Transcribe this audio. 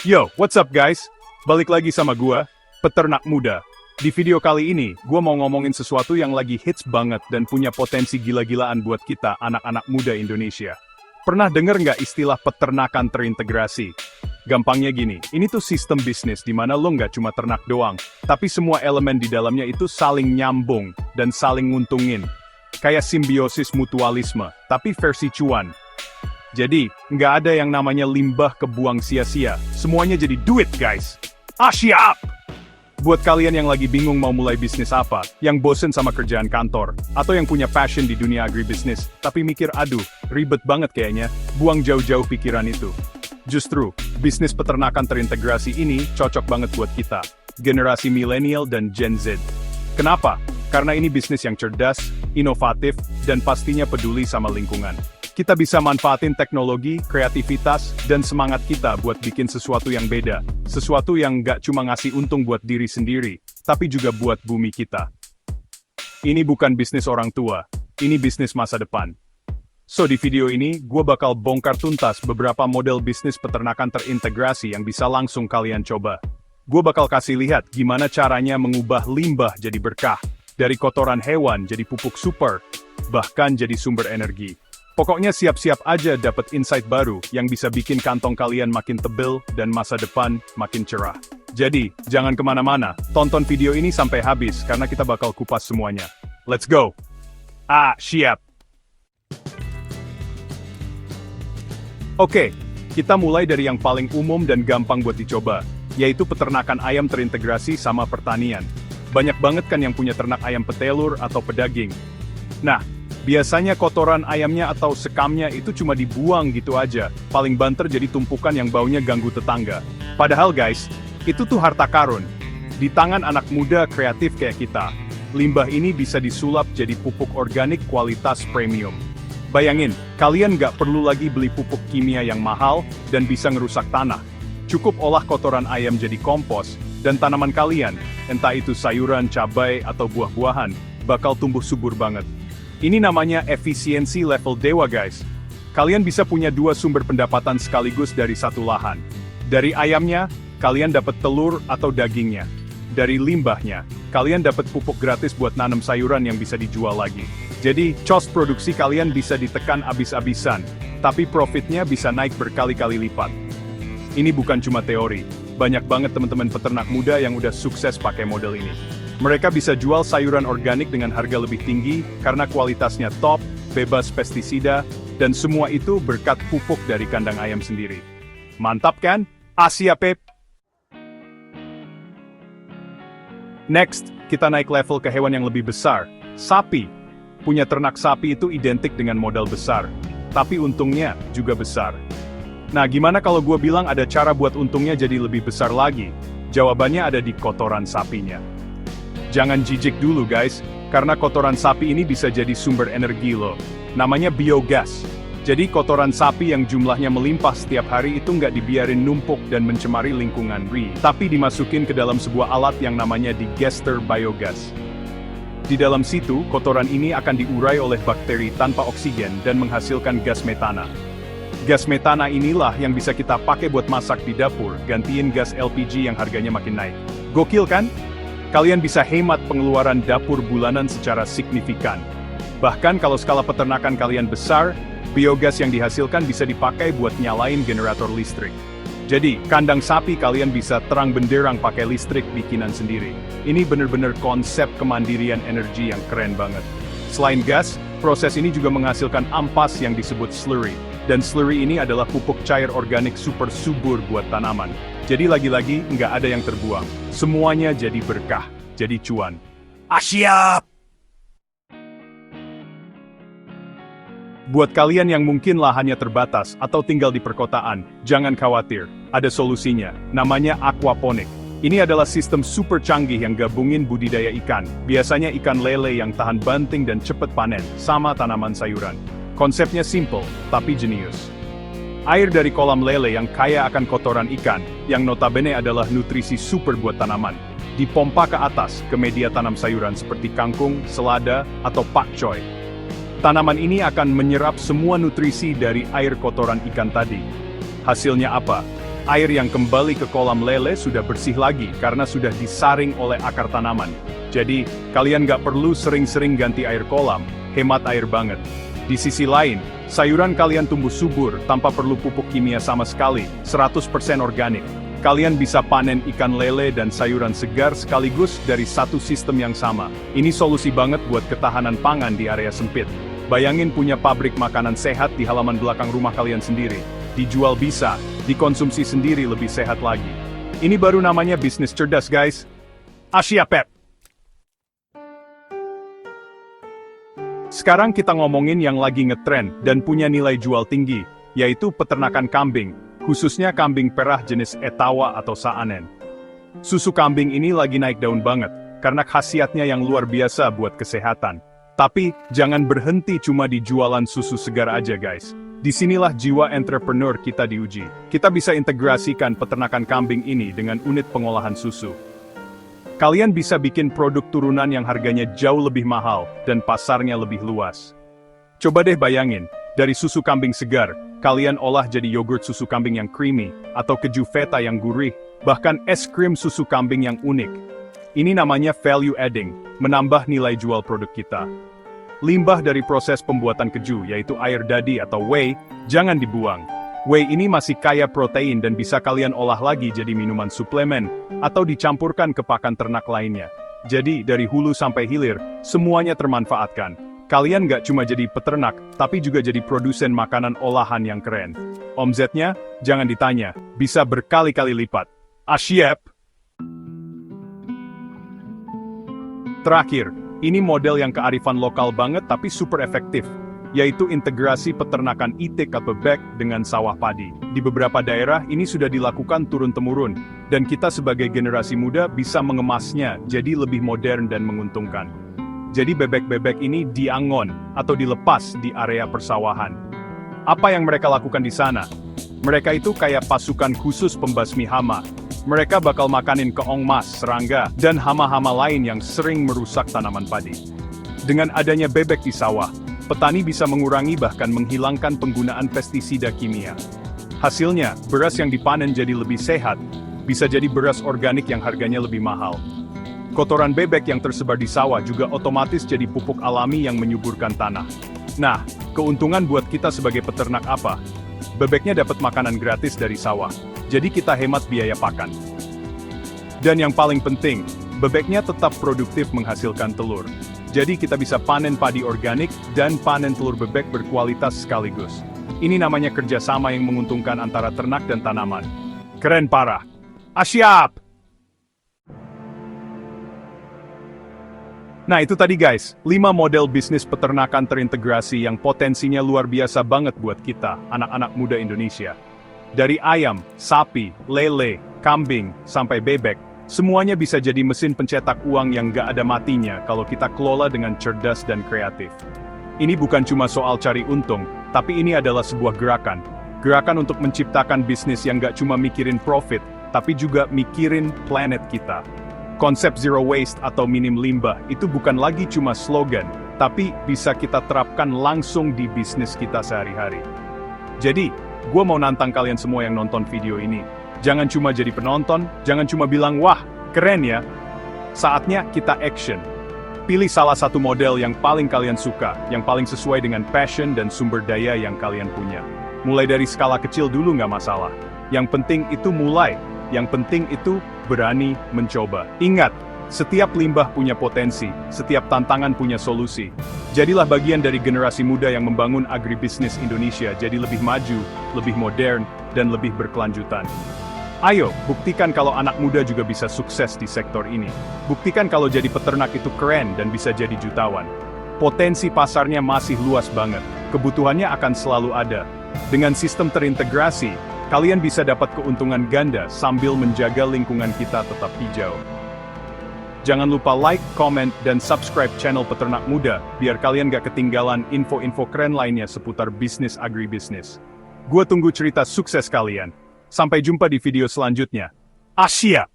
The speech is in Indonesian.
Yo, what's up guys? Balik lagi sama gua, peternak muda. Di video kali ini, gua mau ngomongin sesuatu yang lagi hits banget dan punya potensi gila-gilaan buat kita anak-anak muda Indonesia. Pernah denger nggak istilah peternakan terintegrasi? Gampangnya gini, ini tuh sistem bisnis di mana lo nggak cuma ternak doang, tapi semua elemen di dalamnya itu saling nyambung dan saling nguntungin. Kayak simbiosis mutualisme, tapi versi cuan. Jadi, nggak ada yang namanya limbah kebuang sia-sia. Semuanya jadi duit, guys. Siap! Buat kalian yang lagi bingung mau mulai bisnis apa, yang bosen sama kerjaan kantor, atau yang punya passion di dunia agribisnis, tapi mikir, aduh, ribet banget kayaknya, buang jauh-jauh pikiran itu. Justru, bisnis peternakan terintegrasi ini cocok banget buat kita, generasi milenial dan Gen Z. Kenapa? Karena ini bisnis yang cerdas, inovatif, dan pastinya peduli sama lingkungan. Kita bisa manfaatin teknologi, kreativitas, dan semangat kita buat bikin sesuatu yang beda. Sesuatu yang nggak cuma ngasih untung buat diri sendiri, tapi juga buat bumi kita. Ini bukan bisnis orang tua, ini bisnis masa depan. So, di video ini, gue bakal bongkar tuntas beberapa model bisnis peternakan terintegrasi yang bisa langsung kalian coba. Gue bakal kasih lihat gimana caranya mengubah limbah jadi berkah, dari kotoran hewan jadi pupuk super, bahkan jadi sumber energi. Pokoknya siap-siap aja dapat insight baru yang bisa bikin kantong kalian makin tebel dan masa depan makin cerah. Jadi, jangan kemana-mana, tonton video ini sampai habis karena kita bakal kupas semuanya. Let's go! Siap! Oke, kita mulai dari yang paling umum dan gampang buat dicoba, yaitu peternakan ayam terintegrasi sama pertanian. Banyak banget kan yang punya ternak ayam petelur atau pedaging. Nah, biasanya kotoran ayamnya atau sekamnya itu cuma dibuang gitu aja, paling banter jadi tumpukan yang baunya ganggu tetangga. Padahal guys, itu tuh harta karun. Di tangan anak muda kreatif kayak kita, limbah ini bisa disulap jadi pupuk organik kualitas premium. Bayangin, kalian nggak perlu lagi beli pupuk kimia yang mahal dan bisa ngerusak tanah. Cukup olah kotoran ayam jadi kompos, dan tanaman kalian, entah itu sayuran, cabai, atau buah-buahan, bakal tumbuh subur banget. Ini namanya efisiensi level dewa guys. Kalian bisa punya dua sumber pendapatan sekaligus dari satu lahan. Dari ayamnya, kalian dapat telur atau dagingnya. Dari limbahnya, kalian dapat pupuk gratis buat nanam sayuran yang bisa dijual lagi. Jadi, cost produksi kalian bisa ditekan abis-abisan, tapi profitnya bisa naik berkali-kali lipat. Ini bukan cuma teori, banyak banget teman-teman peternak muda yang udah sukses pakai model ini. Mereka bisa jual sayuran organik dengan harga lebih tinggi karena kualitasnya top, bebas pestisida, dan semua itu berkat pupuk dari kandang ayam sendiri. Mantap kan? Siap, Pep! Next, kita naik level ke hewan yang lebih besar, sapi. Punya ternak sapi itu identik dengan modal besar, tapi untungnya juga besar. Nah, gimana kalau gue bilang ada cara buat untungnya jadi lebih besar lagi? Jawabannya ada di kotoran sapinya. Jangan jijik dulu guys, karena kotoran sapi ini bisa jadi sumber energi loh. Namanya biogas. Jadi kotoran sapi yang jumlahnya melimpah setiap hari itu nggak dibiarin numpuk dan mencemari lingkungan, tapi dimasukin ke dalam sebuah alat yang namanya digester biogas. Di dalam situ, kotoran ini akan diurai oleh bakteri tanpa oksigen dan menghasilkan gas metana. Gas metana inilah yang bisa kita pakai buat masak di dapur, gantiin gas LPG yang harganya makin naik. Gokil kan? Kalian bisa hemat pengeluaran dapur bulanan secara signifikan. Bahkan kalau skala peternakan kalian besar, biogas yang dihasilkan bisa dipakai buat nyalain generator listrik. Jadi, kandang sapi kalian bisa terang benderang pakai listrik bikinan sendiri. Ini bener-bener konsep kemandirian energi yang keren banget. Selain gas, proses ini juga menghasilkan ampas yang disebut slurry. Dan slurry ini adalah pupuk cair organik super subur buat tanaman. Jadi lagi-lagi, nggak ada yang terbuang. Semuanya jadi berkah, jadi cuan. Siap! Buat kalian yang mungkin lahannya terbatas atau tinggal di perkotaan, jangan khawatir, ada solusinya, namanya aquaponik. Ini adalah sistem super canggih yang gabungin budidaya ikan, biasanya ikan lele yang tahan banting dan cepet panen, sama tanaman sayuran. Konsepnya simple, tapi jenius. Air dari kolam lele yang kaya akan kotoran ikan, yang notabene adalah nutrisi super buat tanaman, dipompa ke atas ke media tanam sayuran seperti kangkung, selada, atau pakcoy. Tanaman ini akan menyerap semua nutrisi dari air kotoran ikan tadi. Hasilnya apa? Air yang kembali ke kolam lele sudah bersih lagi karena sudah disaring oleh akar tanaman. Jadi, kalian nggak perlu sering-sering ganti air kolam, hemat air banget. Di sisi lain, sayuran kalian tumbuh subur tanpa perlu pupuk kimia sama sekali, 100% organik. Kalian bisa panen ikan lele dan sayuran segar sekaligus dari satu sistem yang sama. Ini solusi banget buat ketahanan pangan di area sempit. Bayangin punya pabrik makanan sehat di halaman belakang rumah kalian sendiri. Dijual bisa, dikonsumsi sendiri lebih sehat lagi. Ini baru namanya bisnis cerdas, guys. Asia Pep. Sekarang kita ngomongin yang lagi ngetren dan punya nilai jual tinggi, yaitu peternakan kambing, khususnya kambing perah jenis Etawa atau Saanen. Susu kambing ini lagi naik daun banget, karena khasiatnya yang luar biasa buat kesehatan. Tapi, jangan berhenti cuma di jualan susu segar aja, guys. Disinilah jiwa entrepreneur kita diuji. Kita bisa integrasikan peternakan kambing ini dengan unit pengolahan susu. Kalian bisa bikin produk turunan yang harganya jauh lebih mahal, dan pasarnya lebih luas. Coba deh bayangin, dari susu kambing segar, kalian olah jadi yogurt susu kambing yang creamy, atau keju feta yang gurih, bahkan es krim susu kambing yang unik. Ini namanya value adding, menambah nilai jual produk kita. Limbah dari proses pembuatan keju, yaitu air dadi atau whey, jangan dibuang. Whey ini masih kaya protein dan bisa kalian olah lagi jadi minuman suplemen, atau dicampurkan ke pakan ternak lainnya. Jadi, dari hulu sampai hilir, semuanya termanfaatkan. Kalian nggak cuma jadi peternak, tapi juga jadi produsen makanan olahan yang keren. Omzetnya, jangan ditanya, bisa berkali-kali lipat. Asyep! Terakhir, ini model yang kearifan lokal banget tapi super efektif, yaitu integrasi peternakan itik atau bebek dengan sawah padi. Di beberapa daerah ini sudah dilakukan turun-temurun, dan kita sebagai generasi muda bisa mengemasnya jadi lebih modern dan menguntungkan. Jadi bebek-bebek ini diangon atau dilepas di area persawahan. Apa yang mereka lakukan di sana? Mereka itu kayak pasukan khusus pembasmi hama. Mereka bakal makanin keong mas, serangga, dan hama-hama lain yang sering merusak tanaman padi. Dengan adanya bebek di sawah, petani bisa mengurangi bahkan menghilangkan penggunaan pestisida kimia. Hasilnya, beras yang dipanen jadi lebih sehat, bisa jadi beras organik yang harganya lebih mahal. Kotoran bebek yang tersebar di sawah juga otomatis jadi pupuk alami yang menyuburkan tanah. Nah, keuntungan buat kita sebagai peternak apa? Bebeknya dapat makanan gratis dari sawah, jadi kita hemat biaya pakan. Dan yang paling penting, bebeknya tetap produktif menghasilkan telur. Jadi kita bisa panen padi organik dan panen telur bebek berkualitas sekaligus. Ini namanya kerjasama yang menguntungkan antara ternak dan tanaman. Keren parah. Asyap! Nah itu tadi guys, 5 model bisnis peternakan terintegrasi yang potensinya luar biasa banget buat kita, anak-anak muda Indonesia. Dari ayam, sapi, lele, kambing, sampai bebek, semuanya bisa jadi mesin pencetak uang yang gak ada matinya kalau kita kelola dengan cerdas dan kreatif. Ini bukan cuma soal cari untung, tapi ini adalah sebuah gerakan. Gerakan untuk menciptakan bisnis yang gak cuma mikirin profit, tapi juga mikirin planet kita. Konsep zero waste atau minim limbah itu bukan lagi cuma slogan, tapi bisa kita terapkan langsung di bisnis kita sehari-hari. Jadi, gue mau nantang kalian semua yang nonton video ini. Jangan cuma jadi penonton, jangan cuma bilang, wah, keren ya. Saatnya kita action. Pilih salah satu model yang paling kalian suka, yang paling sesuai dengan passion dan sumber daya yang kalian punya. Mulai dari skala kecil dulu nggak masalah. Yang penting itu mulai. Yang penting itu berani mencoba. Ingat, setiap limbah punya potensi, setiap tantangan punya solusi. Jadilah bagian dari generasi muda yang membangun agribisnis Indonesia jadi lebih maju, lebih modern, dan lebih berkelanjutan. Ayo, buktikan kalau anak muda juga bisa sukses di sektor ini. Buktikan kalau jadi peternak itu keren dan bisa jadi jutawan. Potensi pasarnya masih luas banget. Kebutuhannya akan selalu ada. Dengan sistem terintegrasi, kalian bisa dapat keuntungan ganda sambil menjaga lingkungan kita tetap hijau. Jangan lupa like, comment, dan subscribe channel Peternak Muda, biar kalian gak ketinggalan info-info keren lainnya seputar bisnis agribisnis. Gua tunggu cerita sukses kalian. Sampai jumpa di video selanjutnya. Asia!